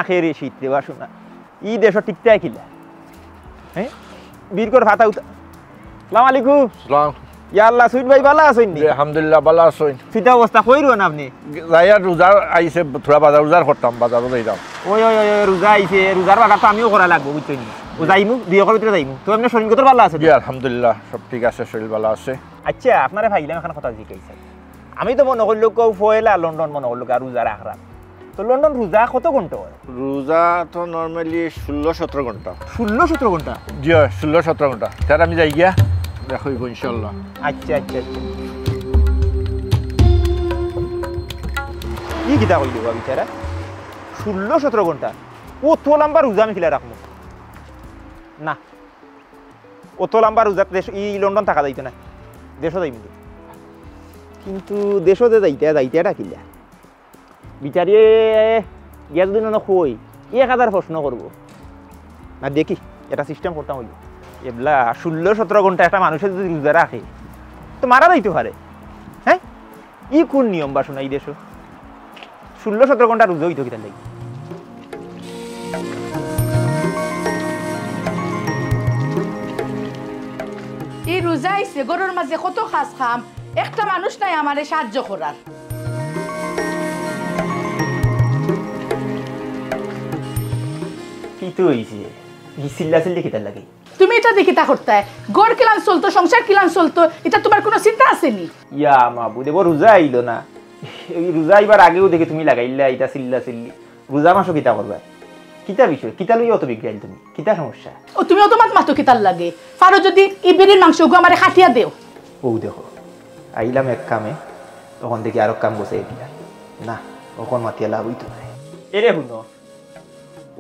খেয়ে রে শীত দেওয়া শোনা ই দেশ টিকতে কিলা হ্যাঁ বীর করে ফাতা উঠা সালাম আলাইকুম সালাম ইয়া আল্লাহ সুইট ভাই ভালো আছেন নি আলহামদুলিল্লাহ ভালো আছেন ফিতা অবস্থা কইরো না আপনি যাইয়া রোজা আইছে থোড়া বাজার উজার করতাম বাজারও যাইতাম ওই ওই ওই রোজা আইছে রোজার বাজার তো আমিও করা লাগবো বুঝছেন ও যাইমু দুই একর ভিতরে যাইমু তো আপনি শরীর কত ভালো আছে জি আলহামদুলিল্লাহ সব ঠিক আছে শরীর ভালো আছে আচ্ছা আপনারা ভাইলাম এখন কথা জিজ্ঞাসা আমি তো মনে করলো কেউ ফয়লা লন্ডন মনে করলো আর রোজার আখরা তো লন্ডন রোজা কত ঘন্টা হয় রোজা তো নর্মালি 16-17 ঘন্টা 16-17 ঘন্টা জি 16-17 ঘন্টা তার আমি যাই গিয়া দেখইব ইনশাআল্লাহ আচ্ছা আচ্ছা আচ্ছা কি কিতা কইলো বিচারা 16-17 ঘন্টা ও তো লম্বা রোজা আমি খিলা রাখবো না ও তো লম্বা রোজা দেশ ই লন্ডন থাকা যাইতো না দেশও যাইব কিন্তু দেশও যে যাইতে ডাকিলা বিচারিয়ে গিয়া যদি না কই 1000 প্রশ্ন করবো না দেখি এটা সিস্টেম করতাম হইল এবলা 16-17 ঘন্টা একটা মানুষের যদি রোজা রাখে তো মারা যাইতে পারে হ্যাঁ ই কোন নিয়ম বা শোনা এই দেশ 16-17 ঘন্টা রোজা হইতো কিতার লাগি এই রোজা আইছে গরুর মাঝে কত খাস খাম একটা মানুষ নাই আমারে সাহায্য করার কি তো হইছে ই চিল্লা কিতার লাগে তুমি এটা দেখি তা করতে গড় কিলান চলতো সংসার কিলান চলতো এটা তোমার কোনো চিন্তা আছে নি ইয়া মাবু দেব রোজা আইলো না এই রোজা আইবার আগেও দেখি তুমি লাগাইলা এটা চিল্লি রোজা মাসও কিতা করবা কিতা বিষয় কিতা লই অত বিজ্ঞান তুমি কিতা সমস্যা ও তুমি অত মাতো কিতার লাগে পারো যদি ইবেরির মাংস গো আমারে খাটিয়া দেও ও দেখো আইলাম এক কামে তখন দেখি আরো কাম বসে দিলা না ওখন মাতিয়া লাভ হইতো না এরে শুনো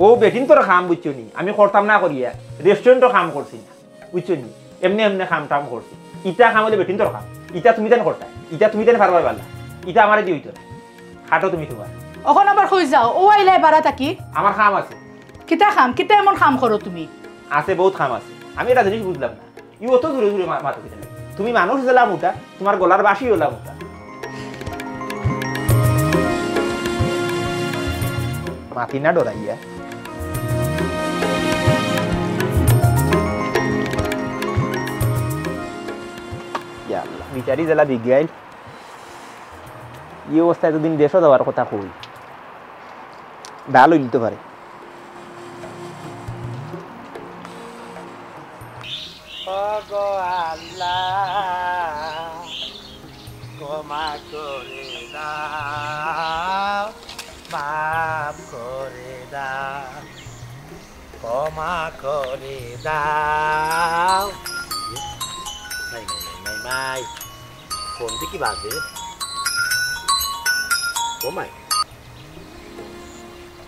ও বেটিন তোর খাম বুঝছো নি আমি করতাম না করিয়া রেস্টুরেন্টও কাম করছি না বুঝছো নি এমনি খাম টাম করছি ইটা খাম হলে বেটিন তোর খাম ইটা তুমি তেন করতা ইটা তুমি তেন পারবা পারলা ইটা আমারে দিয়ে হইতো না খাটো তুমি তোমার এখন আবার কই যাও ও আইলে বাড়া থাকি আমার খাম আছে কিতা খাম কিতা এমন খাম করো তুমি আছে বহুত খাম আছে আমি এটা জিনিস বুঝলাম না ই অত দূরে দূরে মাথা দিতে লাগে তুমি মানুষ দিলাম ওটা তোমার গলার বাসি হলাম ওটা মাতি না ডরাইয়া বিচারি জেলা বিজ্ঞান এই অবস্থায় এতদিন দেশও দেওয়ার কথা কই ডাল নিতে পারে ক্ষমা করে দাও মাফ করে দাও ক্ষমা করে দাও নাই ফোনটি কি বাজে ও মাই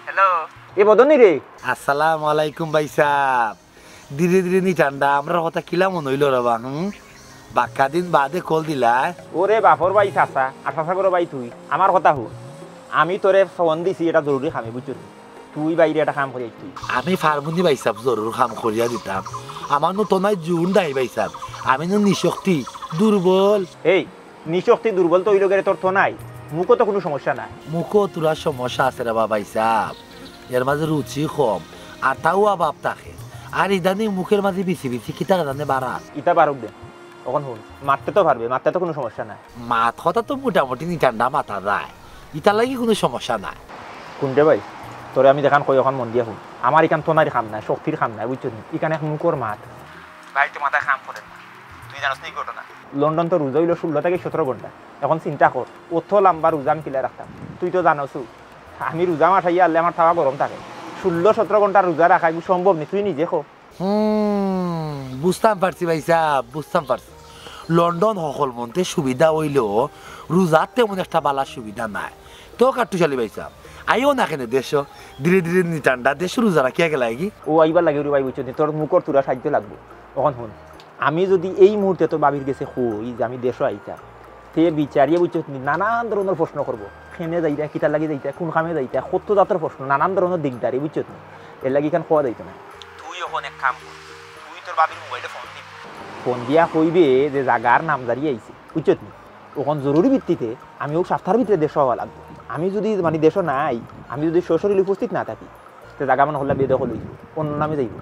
হ্যালো এ বদনি রে আসসালামু আলাইকুম ভাই সাহেব ধীরে ধীরে নি ঠান্ডা আমরা কথা কিলা মন হইল রে বাক্কা দিন বাদে কল দিলা ওরে বাপর ভাই চাচা আর চাচা করে ভাই তুই আমার কথা হুন আমি তোরে ফোন দিছি এটা জরুরি খামে বুঝছো তুই বাইরে একটা কাম করিস তুই আমি ফার্মুনি ভাই সাহেব জরুর কাম করিয়া দিতাম আমার নো তো নাই জুন নাই ভাই সাহেব আমি নো নিশক্তি দুর্বল এই নিশক্তি দুর্বল তো ওই লোকের তোর তো নাই মুখও তো কোনো সমস্যা নাই মুখও তোরা সমস্যা আছে রে বাবা সাহেব এর মাঝে রুচি কম আর তাও অভাব থাকে আর ইদানিং মুখের মাঝে বিচি বিচি কিতা জানে বাড়া ইটা বারুক দে তখন হুন মারতে তো পারবে মারতে তো কোনো সমস্যা নাই মাথাটা তো মোটামুটি নিঠান্ডা মাথা যায় ইটার লাগি কোনো সমস্যা নাই কোনটে ভাই তোরে আমি দেখান কই এখন মন দিয়া হুন আমার এখান তো নাই খাম নাই শক্তির খাম নাই বুঝছো এখানে এক মুখর মাঠ ভাই তো মাথা খাম করে না তুই জানাস নি ঘটনা লন্ডন তো রোজা হইল 16 থেকে 17 ঘন্টা এখন চিন্তা কর অত লম্বা রোজা আমি কিলা রাখতাম তুই তো জানোসু আমি রোজা মাস আইয়া আনলে আমার থাকা গরম থাকে 16-17 ঘন্টা রোজা রাখা সম্ভব নেই তুই নিজে খো বুঝতাম পারছি ভাই সাহেব বুঝতাম পারছি লন্ডন সকল মন্তে সুবিধা হইলেও রোজার তেমন একটা বালা সুবিধা নাই তো কাটুশালি ভাই সাহেব আইও না কেন দেশ ধীরে ধীরে নিটান্ডা দেশ রোজা রাখিয়া গেলে কি ও আইবার লাগে রে ভাই বুঝছো তোর মুখর তুরা সাহায্য লাগবে তখন হুন আমি যদি এই মুহূর্তে তো বাবির গেছে কই যে আমি দেশও আইতাম তে বিচারিয়ে বুঝছো নানান ধরনের প্রশ্ন করবো খেনে যাইতা কিতা লাগি যাইতা কোন খামে যাইতা কত জাতের প্রশ্ন নানান ধরনের দিকদারি বুঝছো এর লাগি এখান খাওয়া যাইতো না তুই ওখানে এক কাম কর তুই তোর বাবির মোবাইলে ফোন দিবি ফোন দিয়া কইবে যে জাগার নাম দাঁড়িয়ে আইছে বুঝছো ওখান জরুরি ভিত্তিতে আমি ও সপ্তাহের ভিতরে দেশ হওয়া লাগবে আমি যদি মানে দেশ নাই আমি যদি শ্বশুরিল উপস্থিত না থাকি তে জায়গা মনে করলে বেদে হলই অন্য নামে যাইব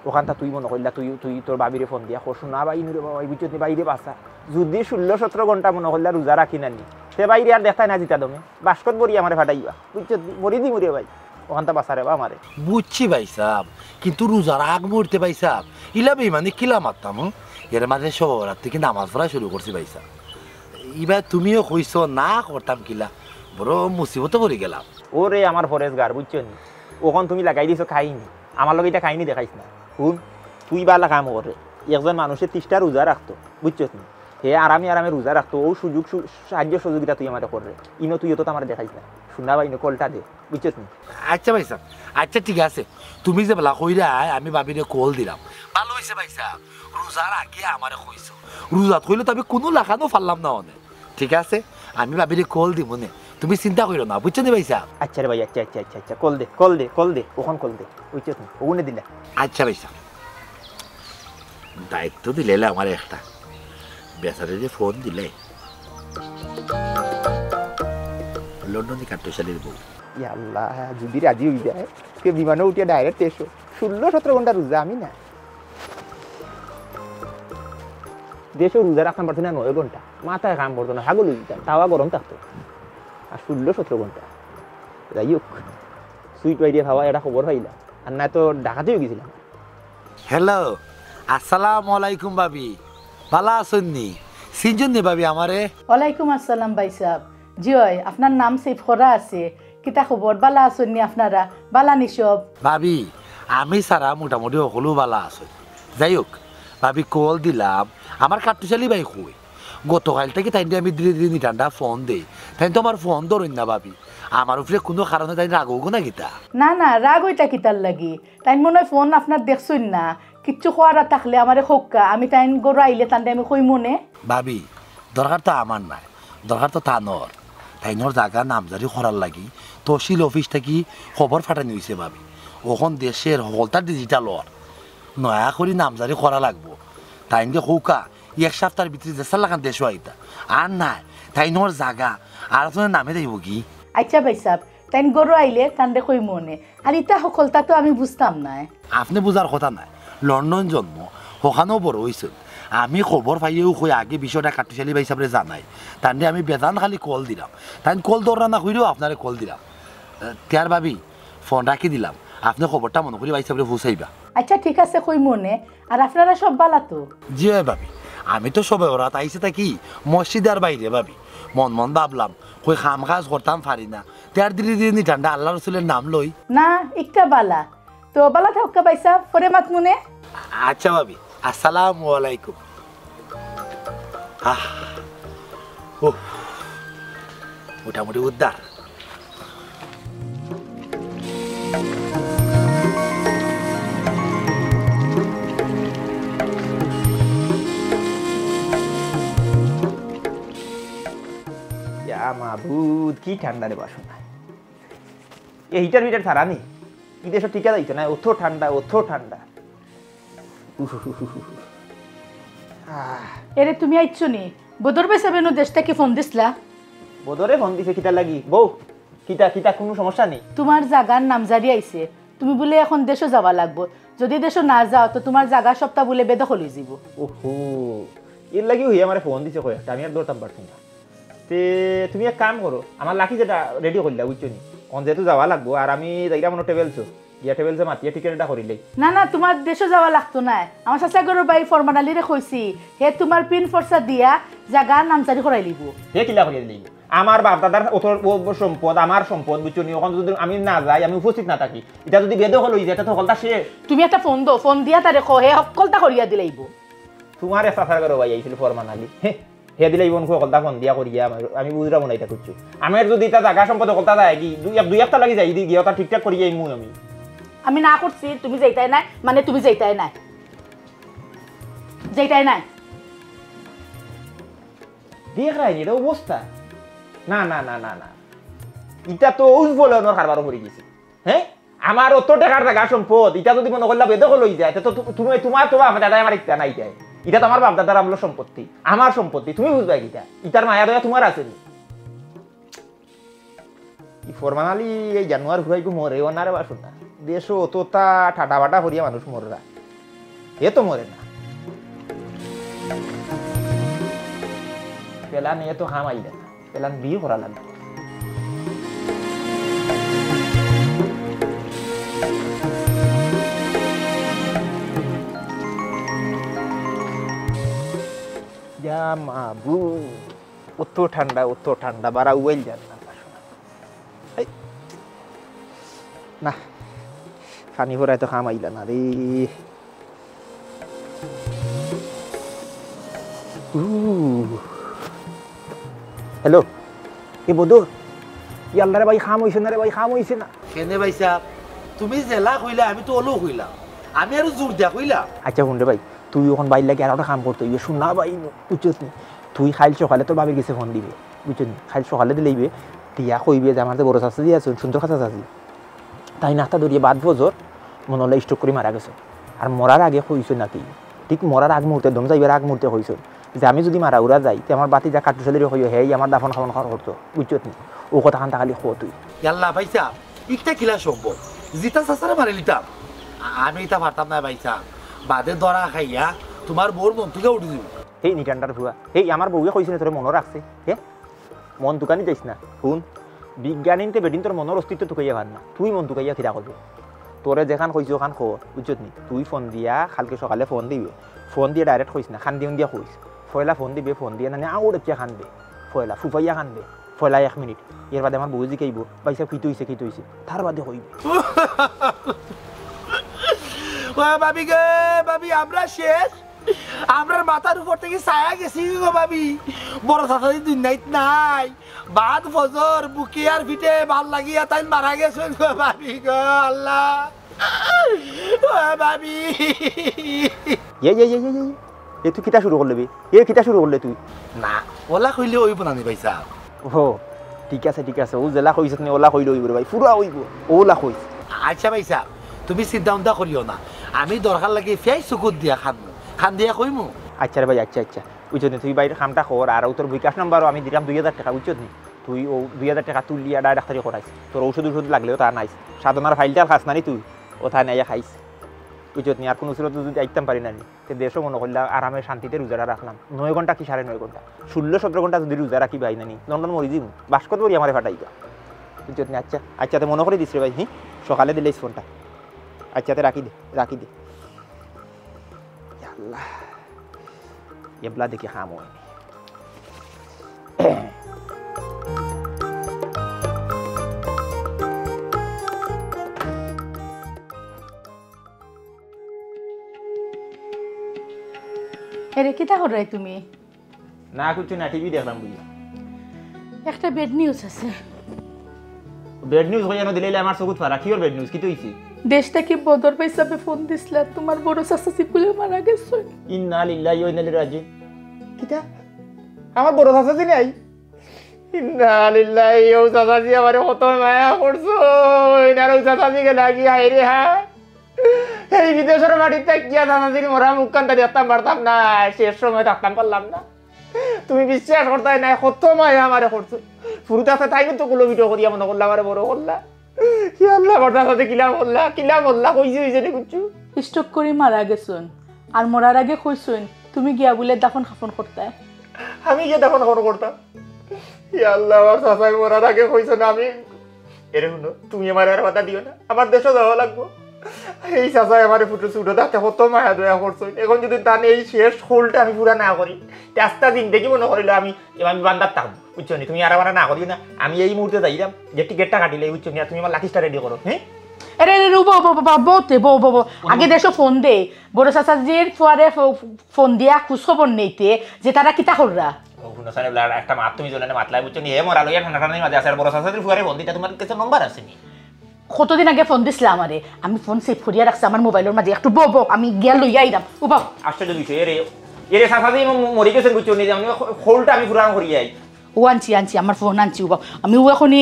ওখানটা তুই মনে করলা তুই তুই তোর বাবিরে ফোন দিয়া খোর না বা ইনুরে বাবা বুঝতে বাইরে বাসা যদি 16-17 ঘন্টা মনে করলে রোজা রাখি নানি সে বাইরে আর দেখায় না জিতা দমে বাস্কত বড়ি আমার ফাটাইবা বুঝতে বড়ি দি মরে ভাই ওখানটা বাসা রে বা আমারে বুঝছি ভাই সাহেব কিন্তু রোজার আগ মুহূর্তে ভাই সাহেব ইলা বেমানি কিলা মারতাম এর মাঝে শহরাত থেকে নামাজ পড়া শুরু করছি ভাই সাহেব এবার তুমিও কইছ না করতাম কিলা বড় মুসিবতে পড়ে গেলাম ওরে আমার ফরেজ গার বুঝছো নি ওখান তুমি লাগাই দিছো খাইনি আমার লগে এটা খাইনি দেখাইছ না শুন তুই বালা কাম করে একজন মানুষের 30টা রোজা রাখতো বুঝছো নি হে আরামে আরামে রোজা রাখতো ও সুযোগ সাহায্য সহযোগিতা তুই আমার করে ইনো তুই তো আমার দেখাইছ না শুনা বা ইনো কলটা দে বুঝছো নি আচ্ছা ভাই সাহেব আচ্ছা ঠিক আছে তুমি যে বলা কইরা আমি ভাবিরে কল দিলাম ভালো হয়েছে ভাই সাহেব রোজার আগে আমারে কইছো রোজাত কইলে তো আমি কোনো লাখানো পারলাম না অনে ঠিক আছে আমি ভাবিরে কল দিব নে তুমি চিন্তা করো না বুঝছো নি ভাই সাহেব আচ্ছা রে ভাই আচ্ছা আচ্ছা আচ্ছা আচ্ছা কল দে ওখান কল দে বুঝছো নি ওগুনে দিলা আচ্ছা ভাই সাহেব দায়িত্ব দিলে আমার একটা বেচারে যে ফোন দিলে লন্ডনে কাট্টশালীর বউ আল্লাহ যদি রাজি হয়ে যায় কে বিমানে উঠে ডাইরেক্ট এসো 16-17 ঘন্টা রোজা আমি না দেশে রোজা রাখতাম পারতো না 9 ঘন্টা মাথায় কাম করতো না হাগল হয়ে যেতাম তাওয়া গরম থাকতো আর 16-17 ঘন্টা যাই হোক সুইট বাইরে খাওয়া এটা খবর পাইলাম আর না তো ঢাকাতেও গেছিলাম হ্যালো আসসালামু আলাইকুম ভাবি ভালো আছেন নি সিনজন নি ভাবি আমারে ওয়ালাইকুম আসসালাম ভাই সাহেব জি হয় আপনার নাম সেভ করা আছে কিতা খবর বালা আসুন আপনারা বালা নিসব ভাবি আমি সারা মোটামুটি সকলো ভালো আছে যাই হোক ভাবি কল দিলাম আমার কাট্টশালী ভাই কই গতকাল থেকে তাই আমি ধীরে ধীরে ঠান্ডা ফোন দেই তাই তো আমার ফোন ধরেন না ভাবি আমার উপরে কোনো কারণে তাই রাগ হোক না গীতা না না রাগ ওইটা কিতার লাগি তাই মনে হয় ফোন আপনার দেখছুন না কিচ্ছু খোয়ারা থাকলে আমারে হোক্কা আমি তাই গরু আইলে তান আমি কই মনে ভাবি দরকার তো আমার নাই দরকার তো তানর তাইনর জায়গা নামজারি করার লাগি তহসিল অফিস থেকে খবর ফাটানি হয়েছে ভাবি ওখন দেশের হলতা ডিজিটালর নয়া করে নামজারি করা লাগবো তাইনকে হৌকা এক সপ্তাহের ভিতরে দেশের লাগান দেশও আইতা আর নাই তাইনর জায়গা আর তোমার নামে দেব কি আচ্ছা ভাই সাহেব তাই গরু আইলে তান কই মনে আর ইটা সকলতা তো আমি বুঝতাম না আপনি বুঝার কথা নাই লন্ডন জন্ম ওখানেও বড় হয়েছে আমি খবর পাইয়েও কই আগে বিষয়টা কাট্টশালী ভাই হিসাবে জানাই তাই আমি বেজান খালি কল দিলাম তাই কল দৌড়া না কইলেও আপনারে কল দিলাম তার ভাবি ফোন রাখি দিলাম আপনি খবরটা মনে করি ভাই হিসাবে বুঝাইবা আচ্ছা ঠিক আছে কই মনে আর আপনারা সব বালা তো জি হয় ভাবি আমি তো সবে ওরা আইসে থাকি মসজিদের বাইরে ভাবি মন মন ভাবলাম কই খাম কাজ করতাম পারি না তার ধীরে ধীরে ঠান্ডা আল্লাহ রসুলের নাম লই না একটা বালা তো বালা থাকা ভাই সাহেব পরে মাত মনে আচ্ছা ভাবি আসসালামু আলাইকুম মোটামুটি উদ্ধার মাহবুদ কি ঠান্ডা রে বাসনা এই হিটার মিটার ছাড়া নি কি দেশ টিকা যাইতো না অথো ঠান্ডা এরে তুমি আইছো নি বদর ভাই সাহেব দেশ থেকে ফোন দিসলা বদরে ফোন দিছে কিটা লাগি বউ কিটা কোনো সমস্যা নেই তোমার জাগার নামজারি আইছে তুমি বলে এখন দেশও যাওয়া লাগবো যদি দেশও না যাও তো তোমার জায়গা সপ্তাহ বলে বেদখল হয়ে যাব ওহো এর লাগি হইয়া আমার ফোন দিছে কয়েকটা আমি আর দৌড়তাম পারছি না তে তুমি এক কাম করো আমার লাকি যেটা রেডি করলা বুঝছো নি অন যেহেতু যাওয়া লাগবো আর আমি যাইরা মনে টেবেলছো ইয়া টেবেলছে মাতিয়া টিকেটটা করিলেই না না তোমার দেশও যাওয়া লাগতো না আমার চাচাগরের বাড়ি ফরমানালি রে কইছি হে তোমার পিন ফর্সা দিয়া জাগার নামজারি করাই লিব হে কিলা করিয়ে দিই আমার বাপ দাদার সম্পদ আমার সম্পদ বুঝছো নি ওখানে যদি আমি না যাই আমি উপস্থিত না থাকি এটা যদি বেদখল হয়ে যায় এটা তো হলটা শেষ তুমি একটা ফোন দো ফোন দিয়া তারে কো হে সকলটা করিয়া দিলাইব তোমার চাচার ঘরে ভাই আইছিল ফরমানালি হে দিলে ইবন কলতা ফোন দিয়া করিয়া আমি বুঝরা বনাইটা করছো আমার যদি এটা জায়গা সম্পদ কলতা যায় কি দুই একটা লাগি যাই দি গিয়ে ওটা ঠিকঠাক করিয়া ইমু আমি না করছি তুমি যাইতাই নাই মানে তুমি যাইতাই নাই দেখ রাই এটা অবস্থা না না না না না এটা তো উজ্জ্বলনের কারবার করে গেছে হ্যাঁ আমার অত টাকার জায়গা সম্পদ এটা যদি মনে করলাম বেদখল হয়ে যায় তো তুমি তোমার তো বাপ দাদা আমার ইচ্ছা নাই যায় এটা তো আমার বাপ দাদার আমলো সম্পত্তি আমার সম্পত্তি তুমি বুঝবা কিটা ইটার মায়া দয়া তোমার আছে ই ফরমানালি এই জানুয়ার ঘুরাইবো মরে ওনারে বাসুন না দেশও তো তা ঠাটা বাটা করিয়া মানুষ মররা এ তো মরে না পেলান এ তো হাম আইলে না পেলান বিয়ে করা লাগবে যা মাবু অত ঠান্ডা বারা উইল যান না না পানি ভরাই তো খাম আইলা না রে হ্যালো এ বধু ইয়াল্লারে ভাই খাম হইছে না রে ভাই খাম হইছে না কেনে ভাই সাহেব তুমি জেলা কইলা আমি তো ওলো কইলাম আমি আর জোর দিয়া কইলাম আচ্ছা শুন রে ভাই তুই এখন বাইর লাগে আর একটা কাম করতে হইবে শুন না ভাই বুঝছিস নি তুই খাইল সকালে তোর বাবির কাছে ফোন দিবে বুঝছিস নি খাইল সকালে দিলেইবে টিয়া কইবে যে আমার তো বড় চাষা দিয়ে আছে সুন্দর খাতা চাষি তাই নাস্তা ধরিয়ে বাদ ফজর মনে হলে স্ট্রোক করে মারা গেছে আর মরার আগে কইছো নাকি ঠিক মরার আগ মুহূর্তে দম যাইবার আগ মুহূর্তে কইছো যে আমি যদি মারা উড়া যাই তো আমার বাতি যা কাটুশালির হইও হেই আমার দাফন খাওয়ান খাওয়ার করতো বুঝছিস নি ও কথা খান তাকালি খো তুই ইয়াল্লা ভাই সাহেব ইটা কিলা সম্ভব জিতা সাসারে মারি লিতাম আমি এটা পারতাম না ভাই সাহেব বাদে ধরা খাইয়া তোমার বউর মন থেকে উঠে দিব হেই নিটান্ডার ভুয়া হেই আমার বউয়ে কইছিল তোরে মনে রাখছে হে মন তুকানি যাইস না শুন বিজ্ঞানীতে বেদিন তোর মনের অস্তিত্ব তুকাইয়া ভান না তুই মন তুকাইয়া খিরা করবি তোরে যেখান কইছো ওখান খো বুঝছত নি তুই ফোন দিয়া কালকে সকালে ফোন দিবে ফোন দিয়ে ডাইরেক্ট কইস না খান দিয়া কইস ফয়লা ফোন দিবে ফোন দিয়ে না আউট এপিয়া খানবে ফয়লা ফুফাইয়া খানবে ফয়লা 1 মিনিট এর বাদে আমার বউ জিকাইব পয়সা খিতে হইছে তার বাদে কইবে ও ভাবি গে ভাবি আমরা শেষ আমরার মাথার উপর থেকে ছায়া গেছি গো ভাবি বড় সাথে দিন নাইত নাই বাদ ফজর বুকে আর পিঠে ভাল লাগিয়া তাই মারা গেছে গো ভাবি গো আল্লাহ ও ভাবি এ তুই কিতা শুরু করলে কিতা শুরু করলে তুই না ওলা কইলে ওইব না নি ভাইসা ও ঠিক আছে ও জেলা কইছ নি ওলা কইলে হইব রে ভাই পুরা হইব ওলা কইছ আচ্ছা ভাইসা তুমি চিন্তা উন্তা করিও না আমি দরকার লাগে ফেস চকুত দিয়া খান দিয়া কইমু আচ্ছা রে ভাই আচ্ছা বুঝছত নি তুই বাইরে কামটা কর আর তোর বিকাশ নাম্বারও আমি দিলাম 2000 টাকা বুঝছত নি তুই ও 2000 টাকা তুলিয়া ডাক্তারি করাইছ তোর ঔষধ লাগলেও তা নাইস সাধনার ফাইলটা খাস না নি তুই ওথা নাইয়া খাইস বুঝছত নি আর কোনো সুরত যদি আইতাম পারি না নি তে দেশও মনে করলাম আরামে শান্তিতে রোজাটা রাখলাম 9 ঘন্টা কি 9.5 ঘন্টা 16-17 ঘন্টা যদি রোজা রাখি ভাই নানি লন্ডন মরি দিব বাস্কত বলি আমার ফাটাইবা বুঝছত নি আচ্ছা তে মনে করে দিস রে ভাই সকালে দিলেই ফোনটা আচ্ছাতে রাখি দে আল্লাহ এবলা দেখি হাম হয় এরে কিতা করাই তুমি না কিছু না টিভি দেখলাম বুঝলাম একটা বেড নিউজ আছে বেড নিউজ হয়ে জানো দিলে আমার চকুত ফারা কি ওর বেড নিউজ কি তো হইছে দেশ থেকে বদর হিসাবে ফোন দিছিলা তোমার বড় চাচা চিপুলে মারা গেছে ইন্না লিল্লাহি ওয়া ইন্না ইলাইহি রাজিউন কিটা আমার বড় চাচা নাই ইন্না লিল্লাহি ও চাচাজি আমারে কত মায়া করছো ইনার চাচাজিকে লাগি হাইরে হ্যাঁ এই বিদেশের মাটিতে গিয়া চাচাজির মরা মুখখানটা দেখতাম পারতাম না শেষ সময় থাকতাম পারলাম না তুমি বিশ্বাস করতে নাই কত মায়া আমারে করছো ফুরুতে আছে তাই কিন্তু গুলো ভিডিও করিয়া মনে করলা আমারে বড় করলা কি আল্লাহ বড় সাথে কিলা বললা কইছে নি কুচু স্টক করে মারা গেছুন আর মরার আগে কইছুন তুমি গিয়া বলে দাফন খাফন করতে আমি গিয়ে দাফন খাফন করতাম ই আল্লাহ আমার চাচাই মরার আগে কইছো না আমি এরে শুনো তুমি আমার আর কথা দিও না আমার দেশে যাওয়া লাগবো এই চাচাই আমার ফুটো ছুটো থাকতে কত মায়া দয়া করছো এখন যদি তার এই শেষ হোলটা আমি পুরা না করি রাস্তা দিন দেখি মনে করিলে আমি বান্দার থাকবো বুঝছো নি তুমি আর আমার না করিও না আমি এই মুহূর্তে যাইলাম যে টিকেটটা কাটিলে বুঝছো নি তুমি আমার লাকিসটা রেডি করো হ্যাঁ আরে বো আগে দেশো ফোন দে বড় চাচাজির ফুয়ারে ফোন দিয়া খোঁজ খবর নেইতে যে তারা কিতা কররা একটা মাত তুমি জন্য মাতলাই বুঝছো নি হে মরা লইয়া ঠান্ডা ঠান্ডা মাঝে আছে আর বড় চাচাজির ফুয়ারে ফোন দিতে তোমার কাছে নম্বর আছে নি কতদিন আগে ফোন দিছিল আমারে আমি ফোন সেভ করিয়া রাখছি আমার মোবাইলের মাঝে একটু বো আমি গিয়া লইয়া আইলাম উবাও আশ্চর্য বিষয় এরে চাচাজি মরি গেছেন বুঝছো নি আমি হোলটা আমি পুরান করিয়া আই ও আনছি আমার ফোন আনছি উবাও আমি ও এখন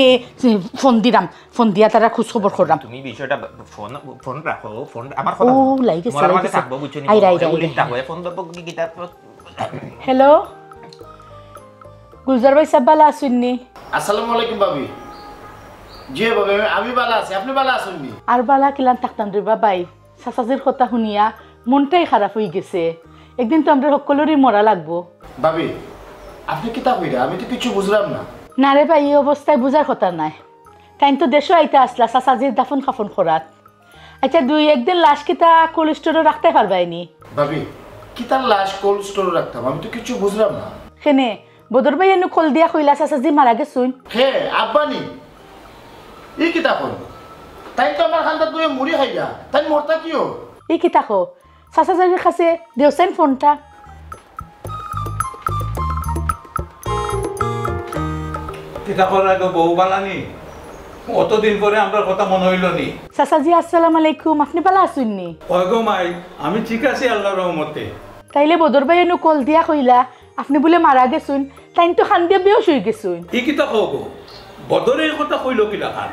ফোন দিলাম ফোন দিয়া তারা খোঁজ খবর করলাম তুমি বিষয়টা ফোন রাখো ফোন আমার কথা ও লাইগেছে মরার মাঝে থাকবো বুঝছো নি ওই থাকবো ফোন ধরবো কি কিতাব হ্যালো গুলজার ভাই সাহেব ভালো আছেননি আসসালামু আলাইকুম ভাবি জি বাবা আমি ভালো আছি আপনি ভালো আছেন নি আর বালা কিলান থাকতাম রে বাবাই চাচাজির কথা শুনিয়া মনটাই খারাপ হয়ে গেছে একদিন তো আমরা সকলেরই মরা লাগবো ভাবি আপনি কিতা কইরা আমি তো কিছু বুঝলাম না না রে ভাই এই অবস্থায় বুঝার কথা নাই তাই তো দেশও আইতে আসলা চাচাজির দাফন খাফন খরাত আচ্ছা দুই একদিন লাশ কিতা কোল্ড স্টোরে রাখতে পারবাইনি ভাবি কিতার লাশ কোল্ড স্টোরে রাখতাম আমি তো কিছু বুঝলাম না সেনে বদর ভাই এনে খোল দিয়া কইলা চাচাজি মারা গেছুন হে আব্বানি এই কিতা কই তাই তো আমার খান্দাত বইয়ে মুড়ি খাইয়া তাই মরতা কিও এই কি তাকো চাচাজির কাছে দেওছেন ফোনটা কিতা করার আগে বউ বানানি অতদিন পরে আমার কথা মনে হইল নি চাচাজি আসসালামু আলাইকুম আপনি ভালো আছেননি ওগো মাই আমি ঠিক আছি আল্লাহর রহমতে তাইলে বদর ভাই এনে কল দিয়া কইলা আপনি বলে মারা গেছুন তাই তো খান দিয়া বেও শুই গেছুন ই কিতা কব বদরের কথা কইল কিলা খান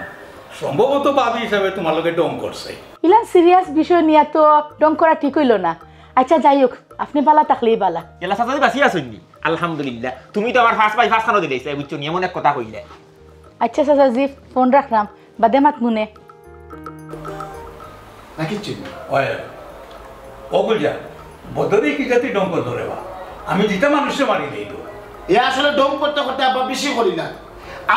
সম্ভবত বাবি হিসাবে তোমালোকে ডং করছে ইলান সিরিয়াস বিষয় নিয়ে তো ডং করা ঠিক হইল না আচ্ছা যাই হোক আপনি বালা থাকলেই বালা এলা চাচাজি বাঁচি আসুননি আলহামদুলিল্লাহ তুমি তো আমার ফার্স্ট বাই ফার্স্ট খানো দিলেছে বুঝছো নি এমন এক কথা কইলে আচ্ছা চাচাজি ফোন রাখলাম বাদে মাত মুনে না কিচ্ছু ওই ও বলজা বদরে কি জাতি ডং কর ধরে বা আমি যেটা মানুষে মারি দেই তো এ আসলে ডম করতে করতে আব্বা বেশি করি না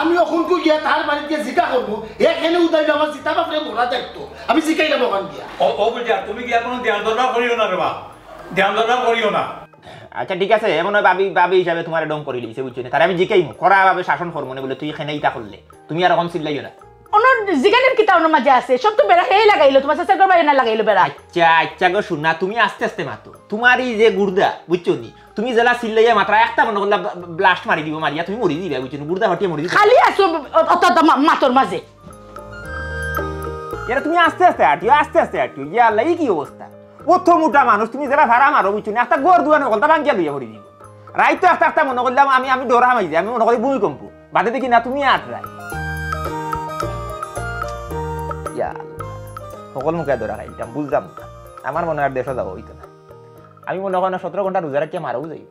আমি অখনকু গিয়া তার বাড়িতে গিয়ে জিকা করবো এখানে উদাইলে আমার জিতা বাপরে মোরা দেখতো আমি জিকাই যাবো ওখান গিয়া ও বলজা তুমি কি এখন ধ্যান দরবার করিও না রে বা ধ্যান দরবার করিও না আচ্ছা ঠিক আছে এমন হয় বাবি বাবি হিসাবে তোমার ডং করে লিছে বুঝছো না তার আমি জিকাইমু করা ভাবে শাসন করবো না বলে তুই এখানে ইটা করলে তুমি আর এখন চিল্লাইও না অন্য জিগানের কিতা অন্য মাঝে আছে সব তো বেড়া হেই লাগাইলো তোমার চাচার করবা না লাগাইলো বেড়া আচ্ছা আচ্ছা গো শুনা তুমি আস্তে আস্তে মাতো তোমারই যে গুর্দা বুঝছো নি তুমি জেলা চিল্লাইয়া মাত্রা একটা মনে করলে ব্লাস্ট মারি দিব মারিয়া তুমি মরি দিবে বুঝছো গুর্দা হটিয়ে মরি দিবে খালি আছো অত মাতর মাঝে এরা তুমি আস্তে আস্তে হাঁটিও ইয়া আল্লাহ এই কি অবস্থা প্রথম মোটা মানুষ তুমি যারা ভাড়া মারো বুঝছো না একটা গোর দুয়ানো গলতা ভাঙ্গিয়া লইয়া ভরি দিব রাইতো একটা একটা মনে করলাম আমি ডরা মাইছি আমি মনে করি ভূমিকম্প বাদে দেখি না তুমি আটরাই ইয়া সকল মুখে ধরা খাইতাম বুঝলাম না আমার মনে হয় দেশও যাবো হইতো না আমি মনে করি না 17 ঘন্টা রোজা রাখিয়া মারাও যাই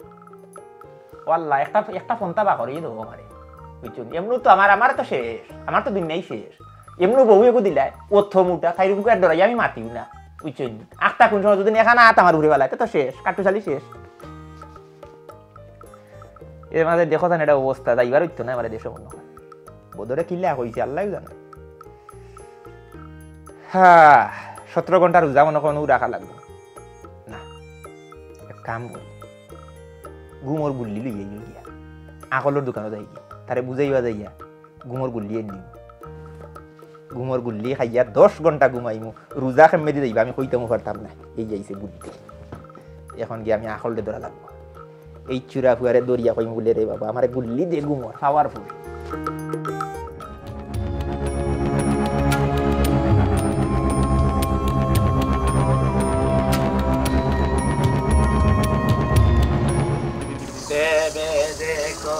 আল্লাহ একটা ফোনটা বা করিয়ে দেবো আমারে বুঝছো এমনি তো আমার তো শেষ আমার তো দুনিয়াই শেষ এমনি বউ একু দিলাই প্রথম উঠা খাই মুখে ডরাই আমি মাতিও না বুঝছো আটটা কোন সময় যদি এখানে আট আমার ঘুরে বেলায় তো শেষ কাটুশালি শেষ এর মাঝে দেখো জান এটা অবস্থা যাইবার হইতো না আমার দেশে মনে হয় বোধরে কিল্লা কইছে আল্লাহ জানে হ্যাঁ 17 ঘন্টা রোজা মনে কোনো রাখা লাগবে না এক কাম করি ঘুমোর গুল্লি লইয়া গিয়া আকলের দোকানে যাই গিয়া তারে বুঝাইবা যাইয়া ঘুমোর গুল্লি এনে ঘুমোর গুল্লি খাইয়া 10 ঘন্টা ঘুমাইমু রোজা খেমে দিয়ে যাইবা আমি কইতামু পারতাম না এই যাইছে বুদ্ধি এখন গিয়ে আমি আকলটা ধরা লাগবো এই চূড়া ফুয়ারে দরিয়া কইম বলে রে বাবা আমার গুল্লি দে ঘুমোর পাওয়ারফুল দেখো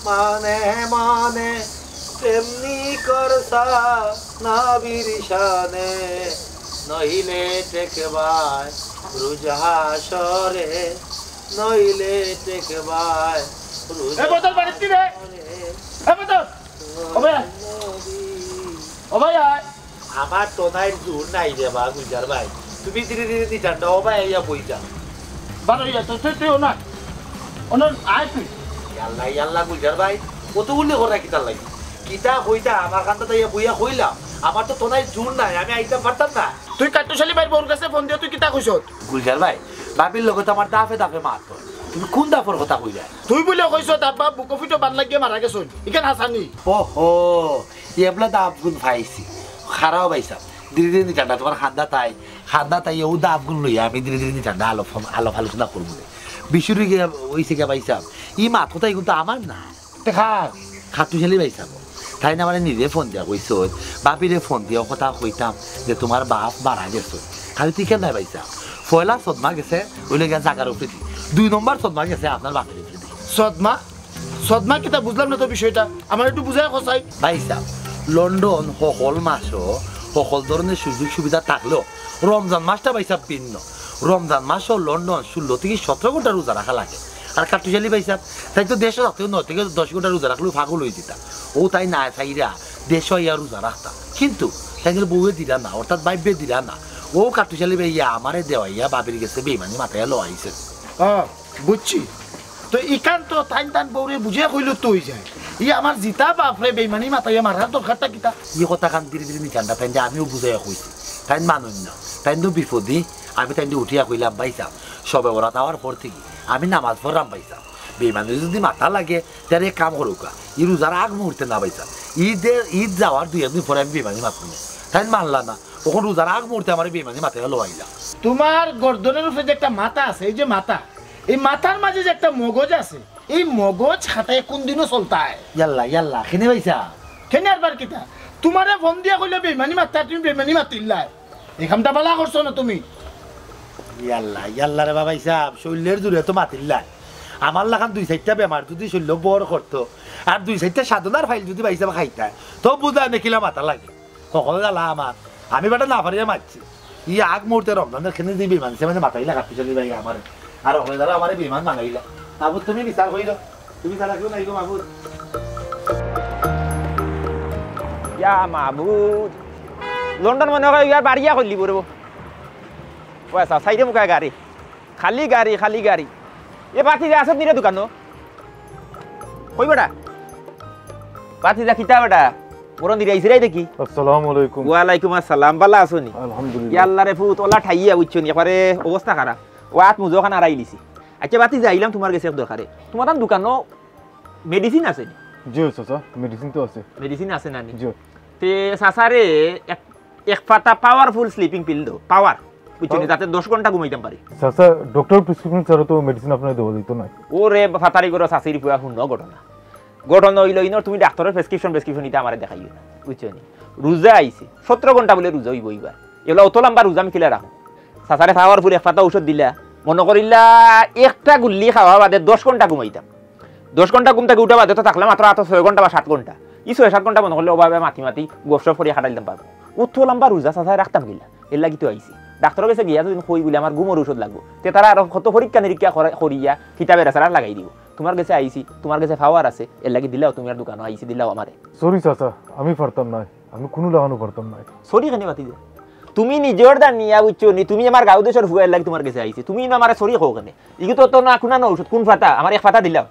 মানে মানে তেমনি করসা নাবির শানে নইলে টেকবাই রুজহাসরে নইলে টেকবাই এ বদল বাড়িতে রে এ বদল ও ভাই ও ভাই আমার তো নাই জোর নাই রে বা গুজার ভাই তুমি ধীরে ধীরে দিচ্ছা ও ভাই ইয়া বইটা বারো ইয়া তো তুই না অন্য আয় তুই আল্লাহ গুজার ভাই কত উল্লে করা কিতা লাগে কিতা হইতা আমার কান্তা ইয়া বইয়া হইলাম আমার তো তোনাই জোর নাই আমি আইতাম পারতাম না তুই কাটুশালি ভাই বোর কাছে ফোন দিয়ে তুই কিতা কইছ গুলজার ভাই বাবির লগত আমার দাফে দাফে মাত তুমি কোন দাফর কথা কইলা তুই বলে কইছ তারপা বুকফিটো বান লাগিয়ে মারা গেছ ইখান হাসানি ওহো এবলা দাব গুন ভাইছি খারাও ভাইসা ধীরে ধীরে নিচান্ডা তোমার খান্দা তাই ও দাব গুন লইয়া আমি ধীরে ধীরে নিচান্ডা আলো আলোচনা করবো বিশুরি গিয়া ওইসে গিয়া ভাইসাব ই মাত কোথায় কিন্তু আমার না খাটুশালি ভাইসাব তাই না মানে নিজে ফোন দিয়া কইস বাপিরে ফোন দিয়া কথা কইতাম যে তোমার বাপ মারা গেছ খালি তুই কেন নাই ভাইসা পয়লা সদমা গেছে ওইলে গিয়া জাগার উপরে 2 নম্বর সদমা গেছে আপনার বাপের উপরে সদমা কিতা বুঝলাম না তো বিষয়টা আমার একটু বুঝাই খসাই ভাইসা লন্ডন সকল মাসও সকল ধরনের সুযোগ সুবিধা থাকলেও রমজান মাসটা ভাইসা ভিন্ন রমজান মাসও লন্ডন 16 থেকে 17 ঘন্টা রোজা রাখা লাগে আর কাটুশালি ভাইসা তাই তো দেশে রাখতেও 9 থেকে 10 ঘন্টা রোজা রাখলেও ফাগল হয়ে যেতা ও তাই না চাইরা দেশ ইয়া রোজা রাখতাম কিন্তু তাইদের বউয়ে দিলা না অর্থাৎ বাইবে দিলা না ও কাটুশালি ভাইয়া আমারে দেওয়াইয়া বাবির গেছে বেমানি মাথায় লোয়াইছে বুঝছি তো ইকান তো টান বউরে বুঝিয়া কইল তো হয়ে যায় আমার জিতা বাপরে বেইমানি মাথায় মারার দরকারটা কিতা ই কথা কান ধীরে ধীরে নিকানটা তাই আমিও বুঝাইয়া কইছি তাই মানুষ না তাই বিপদী আমি তাই উঠিয়া কইলাম পাইছাম সবে ওরা তাওয়ার পর থেকে আমি নামাজ পড়াম পাইছাম বেমানি যদি মাথা লাগে তার এক কাম করুকা ই রোজার আগ মুহূর্তে না পাইছাম ঈদ যাওয়ার 2 একদিন পরে আমি বেমানি মাথুন তাই মানলা না ওখান রোজার আগ মুহূর্তে আমার বেমানি মাথায় লোয়াইলা তোমার গর্দনের উপরে যে একটা মাথা আছে এই যে মাথা এই মাথার মাঝে যে একটা মগজ আছে এই মগজ খাটায় কোন দিনও চলতায় ইয়াল্লা খেনে পাইছা কেনে আর বার কিতা তোমারে ফোন দিয়া কইলে বেইমানি মারতা তুমি বেইমানি মারতিলা এই কামটা বালা করছো না তুমি ইয়াল্লা রে বাবা হিসাব শৈলের জুড়ে তো মাতিল্লা আমার লাগান 2-4টা বেমার যদি শৈল বড় করতো আর 2-4টা সাধনার ফাইল যদি পাইছাবা খাইতা তো বুঝা নেখিলা মাথা লাগে কখনো জ্বালা আমার আমি বেটা না পারিয়া মারছি ই আগ মুহূর্তে রমজানের খেনে যে বিমান সে মানে মাথাইলা কাটি চলি ভাই আমার আর ওখানে দ্বারা আমার বিমান মাঙাইলা বাবু তুমি বিচার কইল তুমি তারা কেউ নাই গো বাবু ইয়া মাহবুব লন্ডন মনে হয় ইয়ার বাড়িয়া করলি বলবো পয়সা সাইডে মুখা গাড়ি খালি গাড়ি এ পাতি যা আসত নিরে দোকানো কই বেটা পাতি যা কিতা বেটা মোর নিরে আইছিরাই দেখি আসসালামু আলাইকুম ওয়ালাইকুম আসসালাম বালা আসনি আলহামদুলিল্লাহ ইয়া আল্লাহ রে ফুত ওলা ঠাইয়া বুঝছনি একবারে অবস্থা খারাপ ওয়াত মুজো খান আড়াই লিছি আচ্ছা বাতি যাইলাম তোমার কাছে দরকারে তোমার দোকানো মেডিসিন আছে জি চাচা মেডিসিন তো আছে মেডিসিন আছে না জি তে সাসারে এক পাতা পাওয়ারফুল স্লিপিং পিল দাও পাওয়ার বুঝছনি যাতে 10 ঘন্টা ঘুমাইতাম পারি চাচা ডক্টর প্রেসক্রিপশন ছাড়া তো মেডিসিন আপনার দেওয়া দিত না ওরে ফাতারি করে সাসির পুয়া শুনো ঘটনা হইল ইনর তুমি ডাক্তারের প্রেসক্রিপশন এটা আমারে দেখাইও না বুঝছনি রোজা আইছে 17 ঘন্টা বলে রোজা হইব এইবার এগুলা অত লম্বা রোজা আমি কিলা রাখো সাসারে পাওয়ারফুল এক পাতা ঔষধ দিলা মনে করিলা একটা গুল্লি খাওয়া বাদে 10 ঘন্টা ঘুমাইতাম 10 ঘন্টা ঘুম থেকে উঠা বাদে তো থাকলাম মাত্র 6 ঘন্টা বা 7 ঘন্টা ই 6-7 ঘন্টা মনে করলে ওভাবে মাতি গপসপ করে খাটাইলাম পারবো অত লম্বা রোজা সাসায় রাখতাম গিলা এর লাগি তো আইছি ডাক্তারের কাছে গিয়া যদি কই বলে আমার ঘুমের ওষুধ লাগবো তে তারা আর কত পরীক্ষা নিরীক্ষা করিয়া কিতাবের আসার লাগাই দিব তোমার কাছে আইছি তোমার কাছে পাওয়ার আছে এর লাগি দিলাও তুমি আর দোকানে আইছি দিলাও আমারে সরি চাচা আমি পারতাম না আমি কোনো লাগানো পারতাম না সরি কেন বাতি দে তুমি নিজের দান নিয়া বুঝছো নি তুমি আমার গাঁও দেশের ফুয়ার লাগি তোমার কাছে আইছি তুমি না আমার সরি কও কেন ইগো তো না কোনা না ওষুধ কোন ফাতা আমার এক ফাতা দিলাও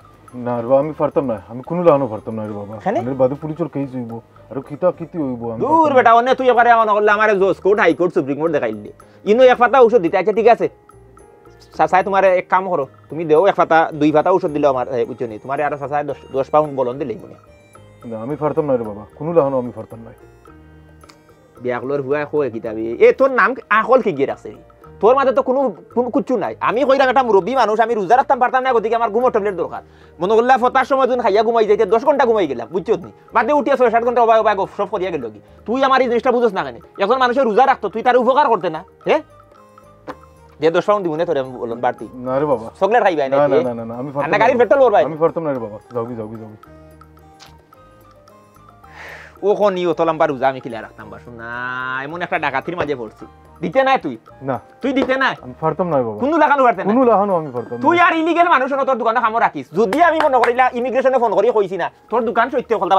না রে বাবা আমি পারতাম না আমি কোনো লাগানো পারতাম না রে বাবা এর বাদে পুলিশের কেস হইব আর কিতি হইব আমি দূর বেটা অন্য তুই এবারে আমার করলে আমার জজ court high court supreme court দেখাইলি ইনো এক ফাতা ওষুধ দিতে আচ্ছা ঠিক আছে সাসায় তোমার এক কাম করো তুমি দেও এক ফাতা 2 ফাতা ওষুধ দিলাও আমার বুঝছো নি তোমার আর সাসায় 10 পাউন্ড বলন দিলেই মনে না আমি পারতাম না রে বাবা কোনো লাগানো আমি পারতাম না বিয়াকলর হুয়া কয় কিতাবে এ তোর নাম আকল কি গিয়ে রাখছে তোর মাঝে তো কোনো কিচ্ছু নাই আমি কইলাম একটা মুরব্বী মানুষ আমি রোজা রাখতাম পারতাম না গতিকে আমার ঘুমোর ট্যাবলেট দরকার মনে করলে ফতার সময় যখন খাইয়া ঘুমাই যাইতে 10 ঘন্টা ঘুমাই গেলাম বুঝছো নি বাদে উঠিয়া 6-7 ঘন্টা ওবাই সব করিয়া গেল কি তুই আমার এই জিনিসটা বুঝছ না কেন এখন মানুষের রোজা রাখতো তুই তার উপকার করতে না হ্যাঁ দে 10 পাউন্ড দিবনে তোরে বলন বাড়তি না রে বাবা চকলেট খাইবাই না না আমি পারতাম না গাড়ি পেট্রোল ভরবাই আমি পারতাম না রে বাবা যাও ও কোনি ও তলাম বার রোজা আমি কিলা রাখতাম বাসু না এমন একটা ডাকাতির মাঝে পড়ছি দিতে না তুই দিতে না আমি পারতাম না রে বাবা কোন লাগানো পারতে না কোনো লাগানো আমি পারতাম তুই আর ইলিগেল মানুষ না তোর দোকানে কামো রাখিস যদি আমি মনে করিলা ইমিগ্রেশনে ফোন করি কইছি না তোর দোকান সত্য কলতা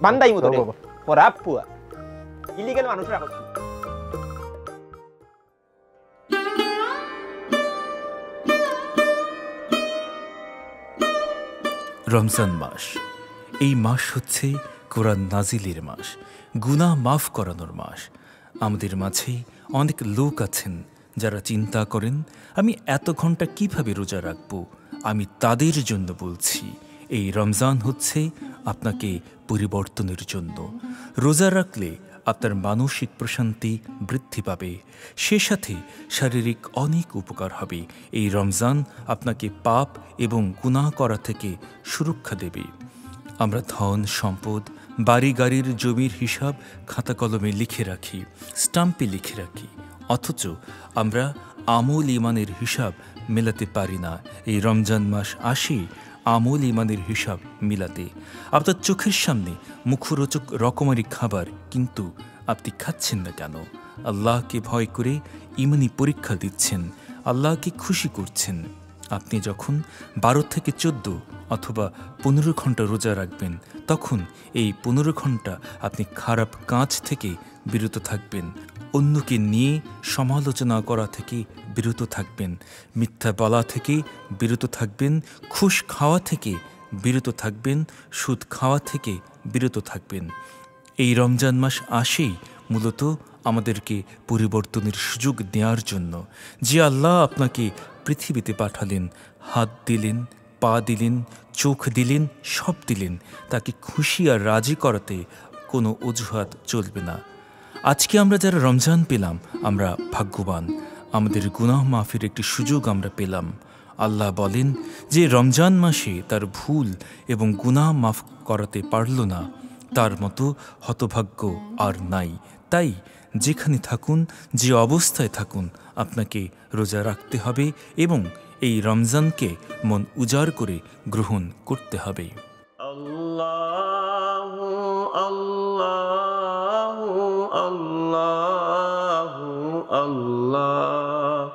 বান্দাইমু তোরে পরাপ পুয়া ইলিগেল মানুষ রাখছ রমজান মাস এই মাস হচ্ছে কোরআন নাজিলের মাস গুনাহ মাফ করানোর মাস আমাদের মাঝে অনেক লোক আছেন যারা চিন্তা করেন আমি এত ঘন্টা কিভাবে রোজা রাখব আমি তাদের জন্য বলছি এই রমজান হচ্ছে আপনাকে পরিবর্তনের জন্য রোজা রাখলে আপনার মানসিক প্রশান্তি বৃদ্ধি পাবে সে সাথে শারীরিক অনেক উপকার হবে এই রমজান আপনাকে পাপ এবং গুনাহ করা থেকে সুরক্ষা দেবে আমরা ধন সম্পদ বাড়ি গাড়ির জমির হিসাব খাতা কলমে লিখে রাখি স্টাম্পে লিখে রাখি অথচ আমরা আমল ইমানের হিসাব মেলাতে পারি না এই রমজান মাস আসে আমল ইমানের হিসাব মিলাতে আপনার চোখের সামনে মুখরোচক রকমারি খাবার কিন্তু আপনি খাচ্ছেন না কেন আল্লাহকে ভয় করে ইমানি পরীক্ষা দিচ্ছেন আল্লাহকে খুশি করছেন আপনি যখন 12 থেকে 14 অথবা 15 ঘন্টা রোজা রাখবেন, তখন এই 15 ঘন্টা আপনি খারাপ কাজ থেকে বিরত থাকবেন, অন্যকে নিয়ে সমালোচনা করা থেকে বিরত থাকবেন, মিথ্যা বলা থেকে বিরত থাকবেন, ঘুষ খাওয়া থেকে বিরত থাকবেন, সুদ খাওয়া থেকে বিরত থাকবেন। এই রমজান মাস আসেই মূলত আমাদেরকে পরিবর্তনের সুযোগ দেওয়ার জন্য। যে আল্লাহ আপনাকে পৃথিবীতে পাঠালেন, হাত দিলেন, পা দিলেন, চোখ দিলেন, সব দিলেন, তাকে খুশি আর রাজি করাতে কোনো অজুহাত চলবে না। আজকে আমরা যারা রমজান পেলাম, আমরা ভাগ্যবান। আমাদের গুনাহ মাফের একটি সুযোগ আমরা পেলাম। আল্লাহ বলেন যে রমজান মাসে তার ভুল এবং গুনাহ মাফ করাতে পারল না, তার মতো হতভাগ্য আর নাই। তাই যেখানে থাকুন, যে অবস্থায় থাকুন, আপনাকে রোজা রাখতে হবে এবং এই রমজানকে মন উজাড় করে গ্রহণ করতে হবে। আল্লাহু আল্লাহু আল্লাহু আল্লাহ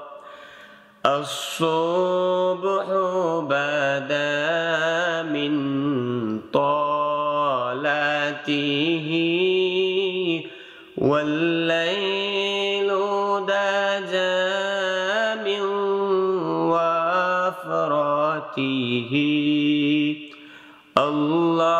আস-সুবহু বাদা মিন তালাতিহি والليل دجى من وفرته الله